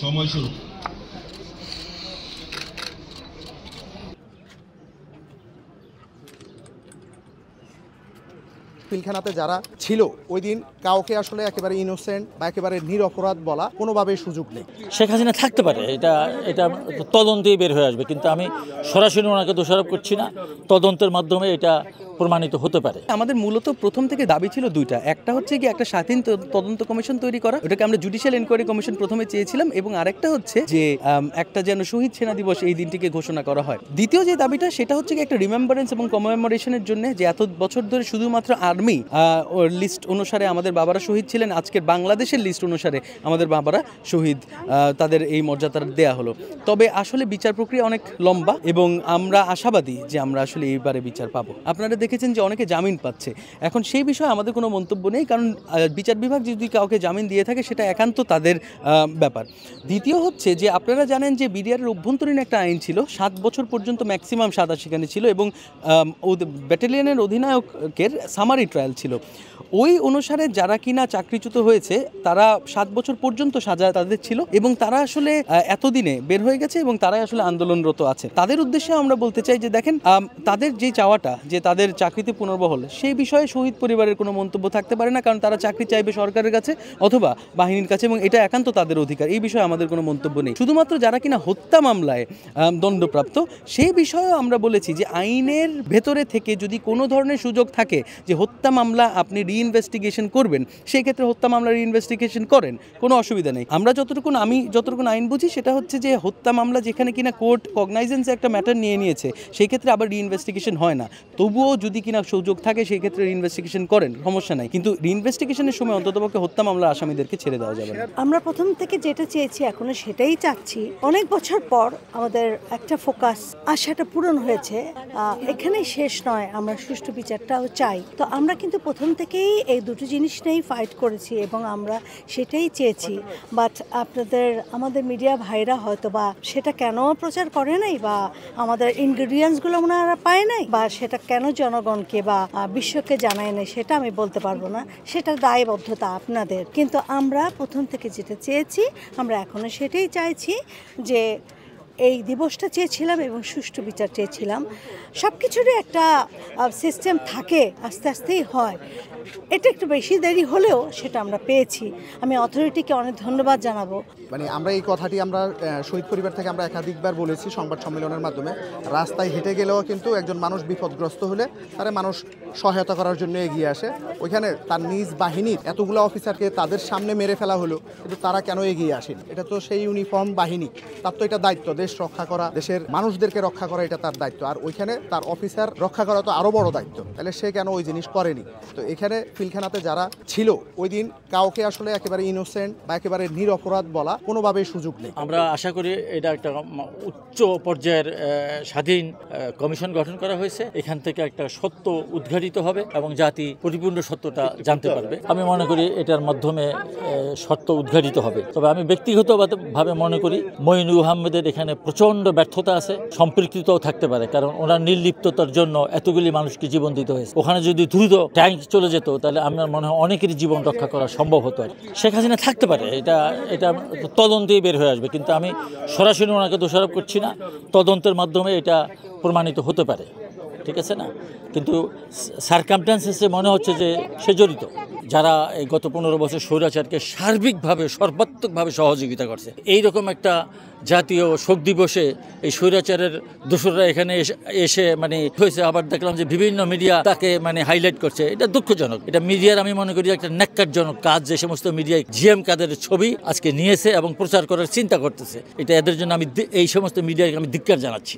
সময় শুরু। পিলখানাতে যারা ছিল ওই দিন কাউকে আসলে একেবারে ইনোসেন্ট বা একেবারে নিরপরাধ বলা কোনোভাবেই সুযোগ নেই। শেখ হাসিনা থাকতে পারে, এটা তদন্তেই বের হয়ে আসবে, কিন্তু আমি সরাসরি ওনাকে দোষারোপ করছি না। তদন্তের মাধ্যমে এটা প্রমাণিত হতে পারে। আমাদের মূলত প্রথম থেকে দাবি ছিল দুইটা, একটা হচ্ছে কি একটা স্বাধীন তদন্ত কমিশন তৈরি করা, ওটাকে আমরা জুডিশিয়াল এনকোয়ারি কমিশন প্রথমে চেয়েছিলাম, এবং আরেকটা হচ্ছে যে একটা যেন শহীদ সেনা দিবস এই দিনটিকে ঘোষণা করা হয়। দ্বিতীয় যে দাবিটা সেটা হচ্ছে কি একটা রিমেম্বারেন্স এবং কমেমোরেশনের জন্য, যে এত বছর ধরে শুধুমাত্র আর্মি লিস্ট অনুসারে আমাদের বাবারা শহীদ ছিলেন, আজকের বাংলাদেশের লিস্ট অনুসারে আমাদের বাবারা শহীদ, তাদের এই মর্যাদা দেয়া হলো। তবে আসলে বিচার প্রক্রিয়া অনেক লম্বা এবং আমরা আশাবাদী যে আমরা আসলে এইবারে বিচার পাবো। আপনারা দেখেছেন যে অনেকে জামিন পাচ্ছে, এখন সেই বিষয়ে আমাদের কোনো মন্তব্য নেই, কারণ বিচার বিভাগ যদি কাউকে জামিন দিয়ে থাকে সেটা একান্ত তাদের ব্যাপার। দ্বিতীয় হচ্ছে যে আপনারা জানেন যে বিডিআরের অভ্যন্তরীণ একটা আইন ছিল, 7 বছর পর্যন্ত ম্যাক্সিমাম সাজা সেখানে ছিল, এবং ব্যাটালিয়নের অধিনায়কের সামারি ট্রায়াল ছিল। ওই অনুসারে যারা কিনা চাকরিচ্যুত হয়েছে তারা 7 বছর পর্যন্ত সাজা তাদের ছিল, এবং তারা আসলে এতদিনে বের হয়ে গেছে এবং তারাই আসলে আন্দোলনরত আছে। তাদের উদ্দেশ্যে আমরা বলতে চাই যে দেখেন, তাদের যে চাওয়াটা যে তাদের চাকরিতে পুনর্বহাল, সেই বিষয়ে শহীদ পরিবারের কোনো মন্তব্য থাকতে পারে না, কারণ তারা চাকরি চাইবে সরকারের কাছে অথবা বাহিনীর কাছে, এবং এটা একান্ত তাদের অধিকার। এই বিষয়ে আমাদের কোনো মন্তব্য নেই। শুধুমাত্র যারা কিনা হত্যা মামলায় দণ্ডপ্রাপ্ত, সেই বিষয়েও আমরা বলেছি যে আইনের ভেতরে থেকে যদি কোনো ধরনের সুযোগ থাকে যে হত্যা মামলা আপনি রিইনভেস্টিগেশন করবেন, সেই ক্ষেত্রে হত্যা মামলা রিইনভেস্টিগেশন করেন, কোনো অসুবিধা নেই। আমি যতটুকু আইন বুঝি সেটা হচ্ছে যে হত্যা মামলা যেখানে কিনা কোর্ট কগনাইজেন্সে একটা ম্যাটার নিয়েছে, সেই ক্ষেত্রে আবার রিইনভেস্টিগেশন হয় না। তবুও যদি কিনা সুযোগ থাকে সেই ক্ষেত্রে রিইনভেস্টিগেশন করেন, সমস্যা নাই, কিন্তু রিইনভেস্টিগেশনের সময় অন্ততপক্ষে হত্যা মামলার আসামিদেরকে ছেড়ে দেওয়া যাবে না। আমরা প্রথম থেকে যেটা চেয়েছি এখনো সেটাই চাচ্ছি। অনেক বছর পর আমাদের একটা ফোকাস আশাটা পূরণ হয়েছে, এখানেই শেষ নয়, আমরা সুষ্ঠু বিচারটাও চাই। তো আমরা কিন্তু প্রথম থেকেই এই দুটো জিনিস নিয়েই ফাইট করেছি এবং আমরা সেটাই চেয়েছি। বাট আমাদের মিডিয়া ভাইরা হয়তো বা সেটা কেন প্রচার করে নাই, বা আমাদের ইনগ্রেডিয়েন্টসগুলো ওনারা পায় নাই, বা সেটা কেন জনগণকে বা বিশ্বকে জানায় নাই, সেটা আমি বলতে পারবো না, সেটা দায়বদ্ধতা আপনাদের। কিন্তু আমরা প্রথম থেকে যেটা চেয়েছি আমরা এখনো সেটাই চাইছি, যে এই দিবসটা চেয়েছিলাম এবং সুষ্ঠু বিচার চেয়েছিলাম। সব কিছুরই একটা সিস্টেম থাকে, আস্তে আস্তেই হয়। এটা একটু বেশি দেরি হলেও সেটা আমরা পেয়েছি। আমি অথরিটিকে অনেক ধন্যবাদ জানাবো। আমরা এই কথাটি আমরা শহীদ পরিবার থেকে আমরা একাধিকবার বলেছি সংবাদ সম্মেলনের মাধ্যমে। রাস্তায় হেঁটে গেলেও কিন্তু একজন মানুষ বিপদগ্রস্ত হলে তারা মানুষ সহায়তা করার জন্য এগিয়ে আসে। ওইখানে তার নিজ বাহিনীর এতগুলো অফিসারকে তাদের সামনে মেরে ফেলা হলো, কিন্তু তারা কেন এগিয়ে আসেন? এটা তো সেই ইউনিফর্ম বাহিনী, তার তো এটা দায়িত্ব, দেশ রক্ষা করা, দেশের মানুষদেরকে রক্ষা করা, এটা তার দায়িত্ব। আর ওইখানে তার অফিসার রক্ষা করা তো আরও বড় দায়িত্ব, তাহলে সে কেন ওই জিনিস করেনি? তো এখানে পিলখানাতে যারা ছিল ওই দিন কাউকে আসলে একেবারে ইনোসেন্ট বা একেবারে নিরপরাধ বলা কোনোভাবেই সুযোগ নেই। আমরা আশা করি এটা একটা উচ্চ পর্যায়ের স্বাধীন কমিশন গঠন করা হয়েছে, এখান থেকে একটা সত্য উদ্ঘাটিত হবে এবং জাতি পরিপূর্ণ সত্যটা জানতে পারবে। আমি মনে করি এটার মাধ্যমে সত্য উদ্ঘাটিত হবে। তবে আমি ব্যক্তিগতভাবে মনে করি মঈনুল আহমেদের এখানে প্রচণ্ড ব্যর্থতা আছে, সম্পৃক্ততাও থাকতে পারে, কারণ ওনার নির্লিপ্ততার জন্য এতগুলি মানুষকে জীবন দিতে হয়েছে। ওখানে যদি দ্রুত ট্যাঙ্ক চলে যেত তাহলে আমার মনে হয় অনেকেরই জীবন রক্ষা করা সম্ভব হতো। শেখ হাসিনা থাকতে পারে, এটা তদন্তেই বের হয়ে আসবে, কিন্তু আমি সরাসরি ওনাকে দোষারোপ করছি না। তদন্তের মাধ্যমে এটা প্রমাণিত হতে পারে, ঠিক আছে না? কিন্তু সারকামস্ট্যান্সেসে মনে হচ্ছে যে সে জড়িত। যারা এই গত 15 বছর স্বৈরাচারকে সার্বিকভাবে সর্বাত্মকভাবে সহযোগিতা করছে, এইরকম একটা জাতীয় শোক দিবসে এই স্বৈরাচারের দোসররা এখানে এসে হয়েছে। আবার দেখলাম যে বিভিন্ন মিডিয়া তাকে হাইলাইট করছে, এটা দুঃখজনক। এটা মিডিয়ার আমি মনে করি একটা ন্যাক্কারজনক কাজ, যে সমস্ত মিডিয়ায় জিএম কাদের ছবি আজকে নিয়েছে এবং প্রচার করার চিন্তা করতেছে। এটা এদের জন্য এই সমস্ত মিডিয়াকে আমি ধিক্কার জানাচ্ছি।